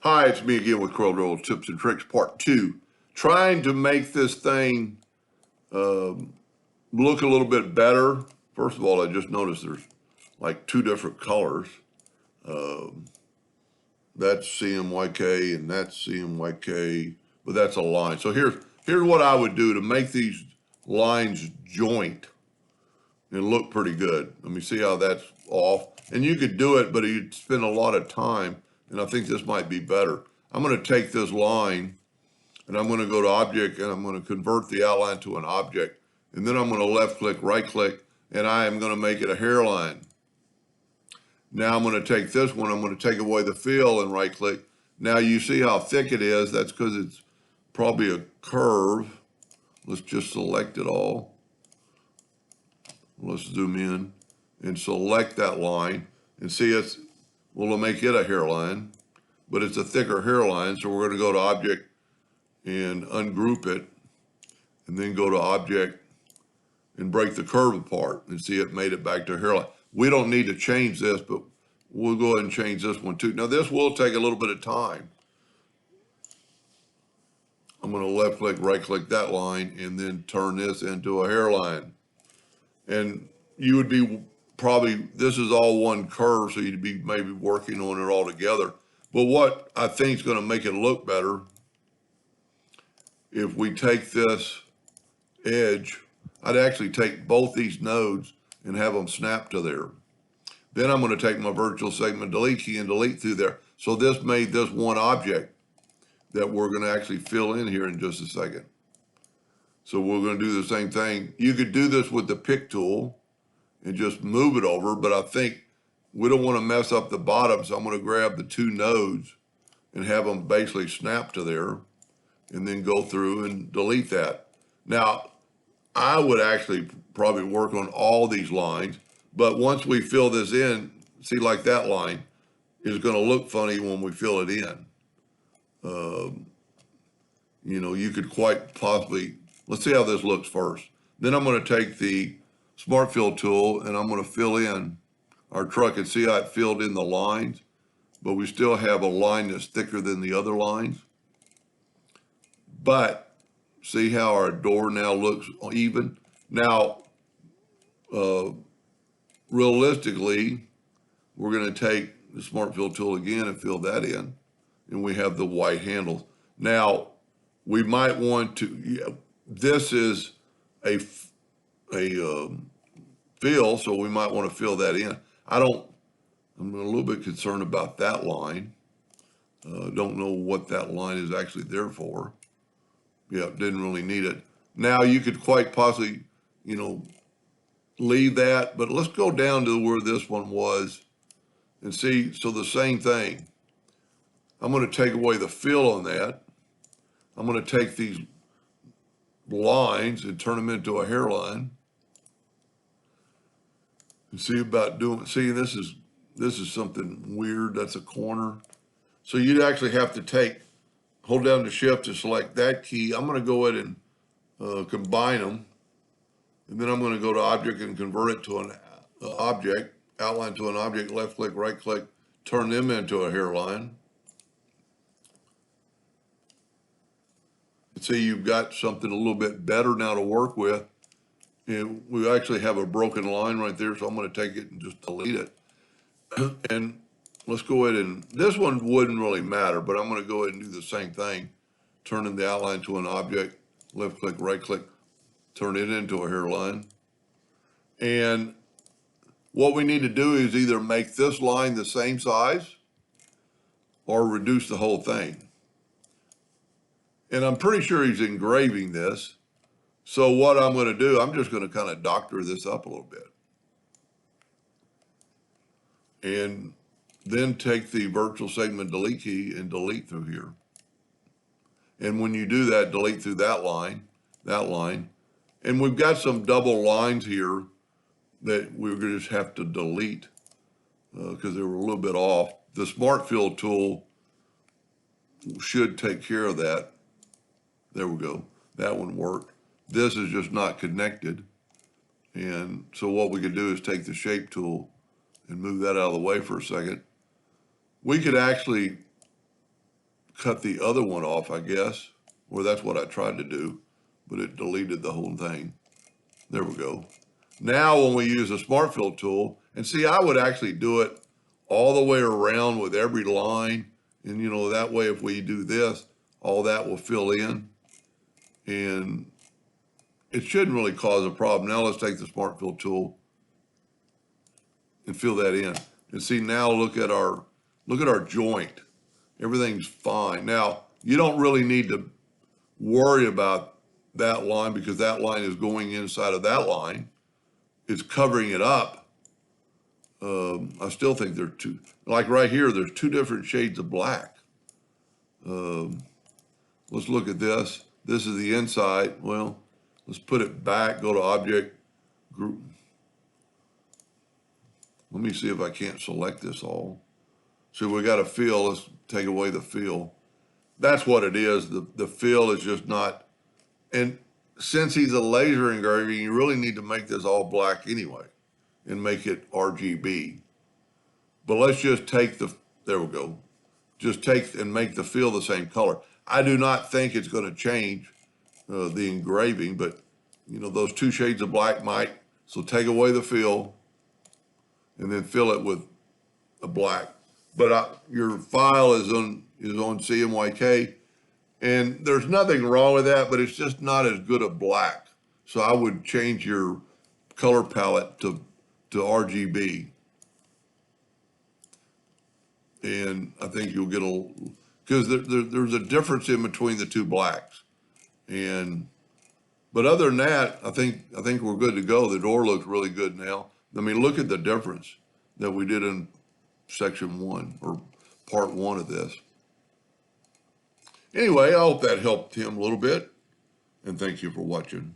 Hi, it's me again with Corel Tips and Tricks Part 2. Trying to make this thing look a little bit better. First of all, I just noticed there's like two different colors. That's CMYK and that's CMYK, but that's a line. So here's what I would do to make these lines joint and look pretty good. Let me see how that's off. And you could do it, but you'd spend a lot of time, and I think this might be better. I'm going to take this line, and I'm going to go to Object, and I'm going to convert the outline to an object. And then I'm going to left-click, right-click, and I am going to make it a hairline. Now I'm going to take this one, I'm going to take away the fill and right-click. Now you see how thick it is. That's because it's probably a curve. Let's just select it all. Let's zoom in and select that line and see we'll make it a hairline, but it's a thicker hairline. So we're going to go to Object and ungroup it, and then go to Object and break the curve apart and see it made it back to a hairline. We don't need to change this, but we'll go ahead and change this one too. Now this will take a little bit of time. I'm going to left click, right click that line, and then turn this into a hairline. And you would be probably, this is all one curve, so you'd be maybe working on it all together. But what I think is going to make it look better, if we take this edge, I'd actually take both these nodes and have them snap to there. Then I'm going to take my virtual segment delete key and delete through there. So this made this one object that we're going to actually fill in here in just a second. So we're going to do the same thing. You could do this with the pick tool and just move it over, but I think we don't want to mess up the bottom, so I'm going to grab the two nodes and have them basically snap to there and then go through and delete that. Now, I would actually probably work on all these lines, but once we fill this in, see, like that line is going to look funny when we fill it in. You could quite possibly, let's see how this looks first. Then I'm going to take the Smart Fill tool and I'm going to fill in our truck and see how it filled in the lines, but we still have a line that's thicker than the other lines. But see how our door now looks even? Now, realistically, we're going to take the Smart Fill tool again and fill that in, and we have the white handles. Now, we might want to, this is a fill, so we might want to fill that in. I'm a little bit concerned about that line. Don't know what that line is actually there for. Yeah, didn't really need it. Now you could quite possibly, leave that, but let's go down to where this one was and see. So the same thing. I'm going to take away the fill on that. I'm going to take these lines and turn them into a hairline. And see about doing, see, this is something weird. That's a corner. So you'd actually have to hold down the shift to select that key. I'm going to go ahead and combine them. And then I'm going to go to Object and convert it to an object, outline to an object, left click, right click, turn them into a hairline. See, you've got something a little bit better now to work with. And we actually have a broken line right there, so I'm going to take it and just delete it. And let's go ahead and, this one wouldn't really matter, but I'm going to go ahead and do the same thing. Turning the outline to an object, left click, right click, turn it into a hairline. And what we need to do is either make this line the same size or reduce the whole thing. And I'm pretty sure he's engraving this. So what I'm going to do, I'm just going to kind of doctor this up a little bit. And then take the virtual segment delete key and delete through here. And when you do that, delete through that line. And we've got some double lines here that we're going to just have to delete because they were a little bit off. The Smart Fill tool should take care of that. There we go. That one worked. This is just not connected. And so what we could do is take the Shape tool and move that out of the way for a second. We could actually cut the other one off, I guess, or that's what I tried to do, but it deleted the whole thing. There we go. Now when we use a Smart Fill tool, and see, I would actually do it all the way around with every line. And that way, if we do this, all that will fill in. And it shouldn't really cause a problem. Now let's take the Smart Fill tool and fill that in. And see, now look at our joint. Everything's fine. Now, you don't really need to worry about that line because that line is going inside of that line. It's covering it up. I still think they're two, like right here, there's two different shades of black. Let's look at this. This is the inside. Well, let's put it back, go to Object, Group. Let me see if I can't select this all. So we got a fill, let's take away the fill. That's what it is. The fill is just not, and since he's a laser engraving, you really need to make this all black anyway and make it RGB. But let's just take there we go. Just take and make the fill the same color. I do not think it's going to change the engraving, but those two shades of black might. So take away the fill and then fill it with a black. But your file is on CMYK, and there's nothing wrong with that, but it's just not as good a black. So I would change your color palette to RGB. And I think you'll get because there's a difference in between the two blacks. But other than that, I think we're good to go. The door looks really good now. I mean, look at the difference that we did in section 1 or part 1 of this. Anyway, I hope that helped him a little bit, and thank you for watching.